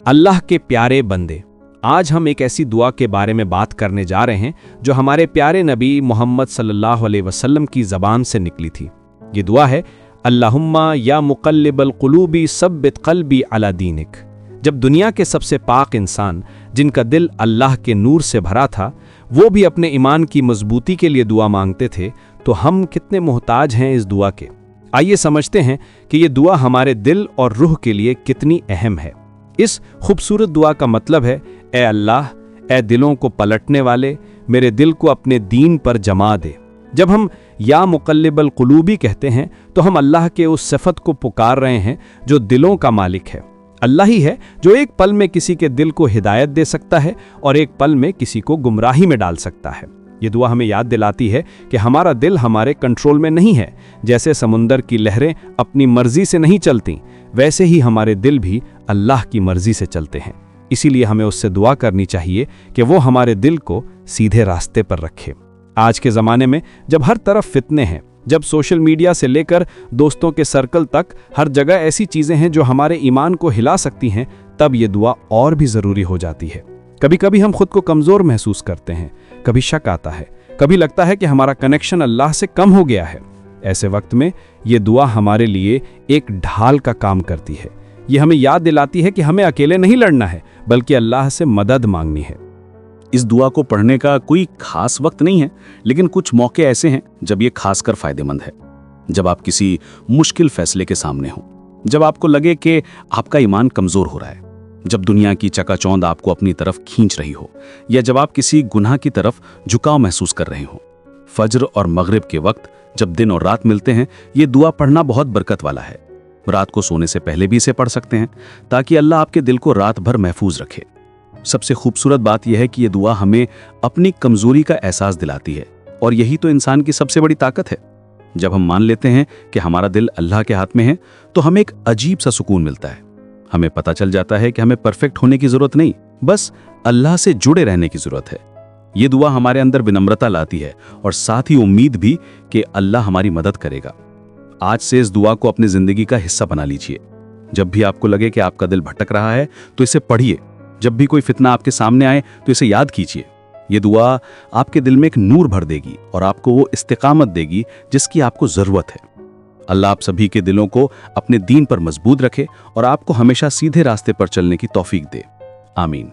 अल्लाह के प्यारे बंदे, आज हम एक ऐसी दुआ के बारे में बात करने जा रहे हैं जो हमारे प्यारे नबी मोहम्मद सल्लल्लाहु अलैहि वसल्लम की ज़बान से निकली थी। ये दुआ है, अल्लाहुम्मा या मुक़ल्लिबल क़ुलूबी सब्बित क़ल्बी अला दीनिक। जब दुनिया के सबसे पाक इंसान, जिनका दिल अल्लाह के नूर से भरा था, वो भी अपने ईमान की मजबूती के लिए दुआ मांगते थे, तो हम कितने मोहताज हैं इस दुआ के। आइए समझते हैं कि ये दुआ हमारे दिल और रूह के लिए कितनी अहम है। इस खूबसूरत दुआ का मतलब है, ए अल्लाह, ए दिलों को पलटने वाले, मेरे दिल को अपने दीन पर जमा दे। जब हम या मुक़ल्लिबल क़ुलूबी कहते हैं तो हम अल्लाह के उस सिफत को पुकार रहे हैं जो दिलों का मालिक है। अल्लाह ही है जो एक पल में किसी के दिल को हिदायत दे सकता है और एक पल में किसी को गुमराही में डाल सकता है। ये दुआ हमें याद दिलाती है कि हमारा दिल हमारे कंट्रोल में नहीं है। जैसे समुंदर की लहरें अपनी मर्जी से नहीं चलती, वैसे ही हमारे दिल भी अल्लाह की मर्जी से चलते हैं। इसीलिए हमें उससे दुआ करनी चाहिए कि वो हमारे दिल को सीधे रास्ते पर रखे। आज के ज़माने में जब हर तरफ फितने हैं, जब सोशल मीडिया से लेकर दोस्तों के सर्कल तक हर जगह ऐसी चीज़ें हैं जो हमारे ईमान को हिला सकती हैं, तब ये दुआ और भी ज़रूरी हो जाती है। कभी कभी हम खुद को कमज़ोर महसूस करते हैं, कभी शक आता है, कभी लगता है कि हमारा कनेक्शन अल्लाह से कम हो गया है। ऐसे वक्त में ये दुआ हमारे लिए एक ढाल का काम करती है। ये हमें याद दिलाती है कि हमें अकेले नहीं लड़ना है, बल्कि अल्लाह से मदद मांगनी है। इस दुआ को पढ़ने का कोई खास वक्त नहीं है, लेकिन कुछ मौके ऐसे हैं जब ये खासकर फायदेमंद है। जब आप किसी मुश्किल फैसले के सामने हो, जब आपको लगे कि आपका ईमान कमजोर हो रहा है, जब दुनिया की चकाचौंध आपको अपनी तरफ खींच रही हो, या जब आप किसी गुनाह की तरफ झुकाव महसूस कर रहे हो। फज्र और मगरिब के वक्त जब दिन और रात मिलते हैं, ये दुआ पढ़ना बहुत बरकत वाला है। रात को सोने से पहले भी इसे पढ़ सकते हैं, ताकि अल्लाह आपके दिल को रात भर महफूज रखे। सबसे खूबसूरत बात यह है कि यह दुआ हमें अपनी कमजोरी का एहसास दिलाती है, और यही तो इंसान की सबसे बड़ी ताकत है। जब हम मान लेते हैं कि हमारा दिल अल्लाह के हाथ में है, तो हमें एक अजीब सा सुकून मिलता है। हमें पता चल जाता है कि हमें परफेक्ट होने की जरूरत नहीं, बस अल्लाह से जुड़े रहने की जरूरत है। ये दुआ हमारे अंदर विनम्रता लाती है और साथ ही उम्मीद भी कि अल्लाह हमारी मदद करेगा। आज से इस दुआ को अपनी जिंदगी का हिस्सा बना लीजिए। जब भी आपको लगे कि आपका दिल भटक रहा है, तो इसे पढ़िए। जब भी कोई फितना आपके सामने आए, तो इसे याद कीजिए। ये दुआ आपके दिल में एक नूर भर देगी और आपको वो इस्तिकामत देगी जिसकी आपको जरूरत है। अल्लाह आप सभी के दिलों को अपने दीन पर मजबूत रखे और आपको हमेशा सीधे रास्ते पर चलने की तौफीक दे। आमीन।